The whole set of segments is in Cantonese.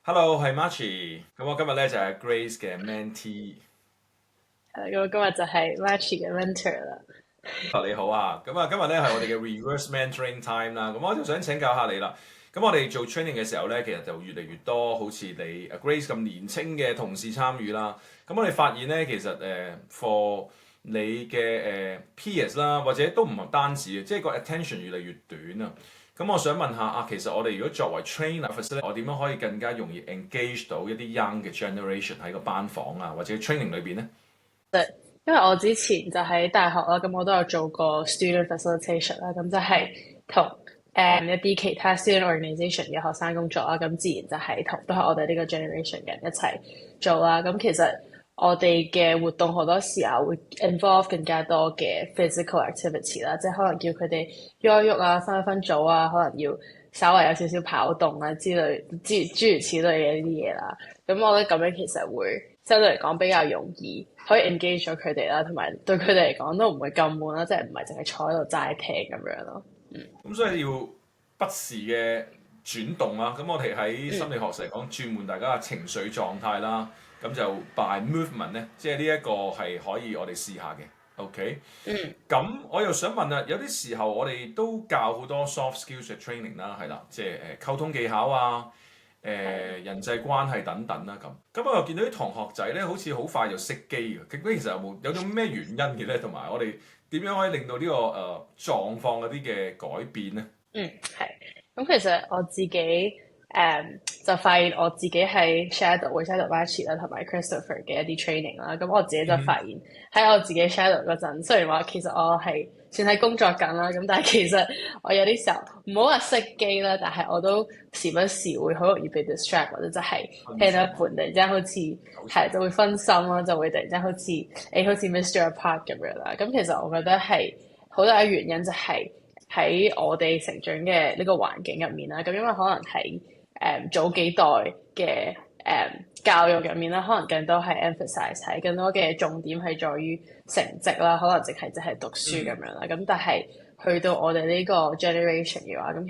Hello，係 Marchie。咁我今日咧就係 Grace 嘅 Mentee。咁今日就係 Matchy 嘅 mentor 啦。你好啊。今日咧係我哋嘅 Reverse Mentoring Time 啦。咁我就想請教下你啦。咁我哋做 training 嘅時候咧，其實就越嚟越多好似你 Grace 咁年青嘅同事參與啦。咁我哋發現咧，其實for 你嘅peers 啦，或者都唔係單止嘅，即係個 attention 越嚟越短啊。咁我想問下啊，其實我哋如果作為 trainer，我點樣可以更加容易 engage 到一啲 young 嘅 generation 喺個班房啊，或者 training 裏邊咧？因為我之前就喺大學啦，咁我都有做過 student facilitation 啦，咁就係同一啲其他 student organisation 嘅學生工作啦，咁自然就係同都係我哋呢個 generation 嘅人一齊做啦。咁其實我哋嘅活動好多時候會 involve 更加多嘅 physical activity 啦，即係可能叫佢哋喐一喐啊，分一分組啊，可能要稍微有少少跑動啊之類，諸如此類嘅呢啲嘢啦。咁我覺得咁樣其實會相對嚟講比較容易可以 engage 咗佢哋啦，同埋對佢哋嚟講都唔會咁悶啦，即係唔係淨係坐喺度齋聽咁樣咯。咁所以要不時嘅轉動啦。咁我哋喺心嗯理學嚟講，轉換大家嘅情緒狀態啦。咁就 by movement 咧，即係呢一個係可以我哋試下嘅。OK。嗯咁我又想問啊，有啲時候我哋都教好多 soft skills 嘅 training 啦，係啦，即係溝通技巧啊，人際關係等等啦咁。咁我又見到啲同學仔咧，好似好快就熄機嘅。咁其實有種咩原因嘅咧？同埋我哋點樣可以令到呢個狀況嗰啲嘅改變咧？嗯，係。咁其實我自己就發現我自己係 Shadow Batch 啦，同埋 Christopher 嘅一啲 training 啦。咁我自己就發現喺我自己 Shadow 嗰陣，雖然話其實我係算係工作緊啦，咁但係其實我有啲時候唔好話熄機啦，但係我都時不時會好容易被 distract，或者就係聽到一半突然之間好似係就會分心啦，就會突然之間好似 miss 咗一 part 咁樣啦。咁其實我覺得係好大嘅原因就係、喺我哋成長嘅呢個環境入面啦，咁因為可能喺早幾代嘅教育入面啦，可能更多係 emphasize 喺更多嘅重點係在於成績啦，可能淨係讀書咁樣啦。咁但係去到我哋呢個 generation 嘅話，咁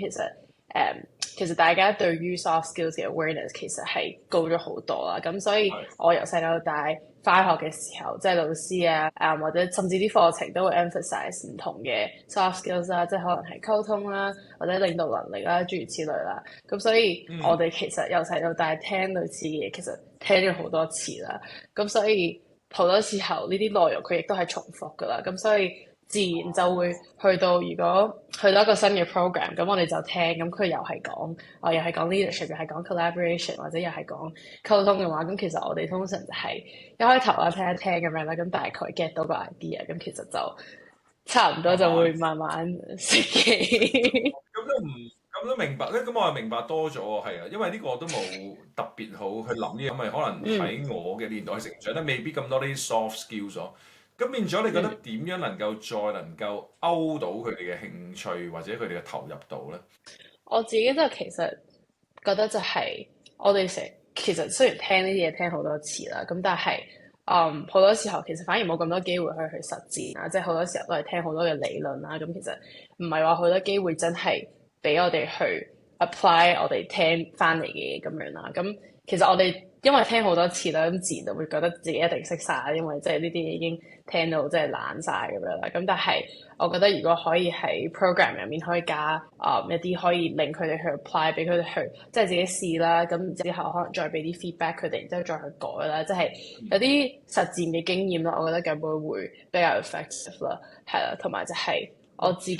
其實大家對於 soft skills 嘅 awareness 其實係高咗好多啦。咁所以係。我由細到大返學嘅時候，即係老師啊，或者甚至啲課程都會 emphasize 唔同嘅 soft skills 啦，即係可能係溝通啦，或者領導能力啦，諸如此類啦。咁所以我哋其實由細到大聽類似嘅嘢，其實聽咗好多次啦。咁所以好多時候呢啲內容佢亦都係重複噶啦。咁所以自然就會去到，如果去到一個新嘅 program，咁我哋就聽，咁佢又係講，又係講 leadership，又係講 collaboration，或者又係講溝通嘅話，咁其實我哋通常就係一開頭啊聽一聽咁樣啦，咁大概 get 到個 idea，咁其實就差唔多就慢慢會慢慢識嘅。咁都明白咧。咁我係明白多咗喎，係啊，因為呢個我都冇特別好去諗呢樣，因為可能嗯喺我嘅年代成長咧，未必咁多啲 soft skills 咗。咁變咗，你覺得嗯。點樣再能夠勾到佢哋嘅興趣或者佢哋嘅投入度咧？我自己就其實覺得就係我哋其實雖然聽呢啲嘢聽好多次啦，咁但係好多時候其實反而冇咁多機會去實踐啊，即係好多時候都係聽好多嘅理論啦，咁其實唔係話好多機會真係俾我哋去 apply 我哋聽翻嚟嘅嘢咁樣啦。咁其實我哋因為聽好多次啦，咁自然就會覺得自己一定識晒，因為即係呢啲嘢已經聽到即係爛晒咁樣啦。咁但係我覺得如果可以喺 program 入面可以加一啲可以令佢哋去 apply，俾佢哋去即係自己試啦，咁之後可能再俾啲 feedback 佢哋，然之後再去改啦，即係有啲實踐嘅經驗啦，我覺得咁樣會比較 effective 啦，係啦，同埋就係我自己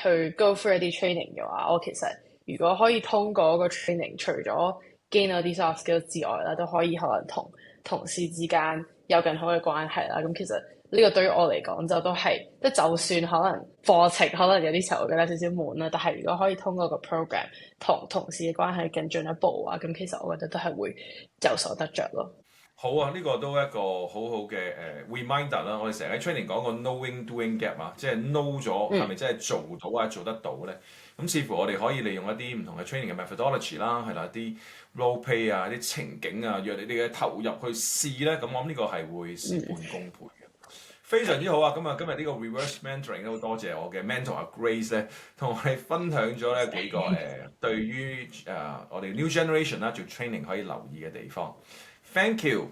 去 go through 一啲 training 嘅話，我其實如果可以通過嗰個 training，除咗 gain 嗰啲 soft skills 之外啦，都可以可能同同事之間有更好嘅關係啦。咁其實呢個對於我嚟講就都係，即就算可能課程可能有啲時候會覺得少少悶啦，但係如果可以通過個 program 同同事嘅關係更進一步啊，咁其實我覺得都係會有所得着咯。好啊，呢個都係一個好好嘅reminder 啦。我哋成日喺 training 講個 knowing doing gap 啊，即係 know 咗係嗯咪真係做到啊，做得到咧？咁似乎我哋可以利用一啲唔同嘅 training 嘅 methodology 啦，係啦，啲 role play 啊，啲情景啊，讓你哋嘅投入去試咧。咁我諗呢個係會事半功倍嘅。非常之好啊！咁啊，今日呢個 reverse mentoring 都好多謝我嘅 mentor 阿 Grace 咧，同我哋分享咗咧幾個對於我哋 new generation 啦做 training 可以留意嘅地方。Thank you。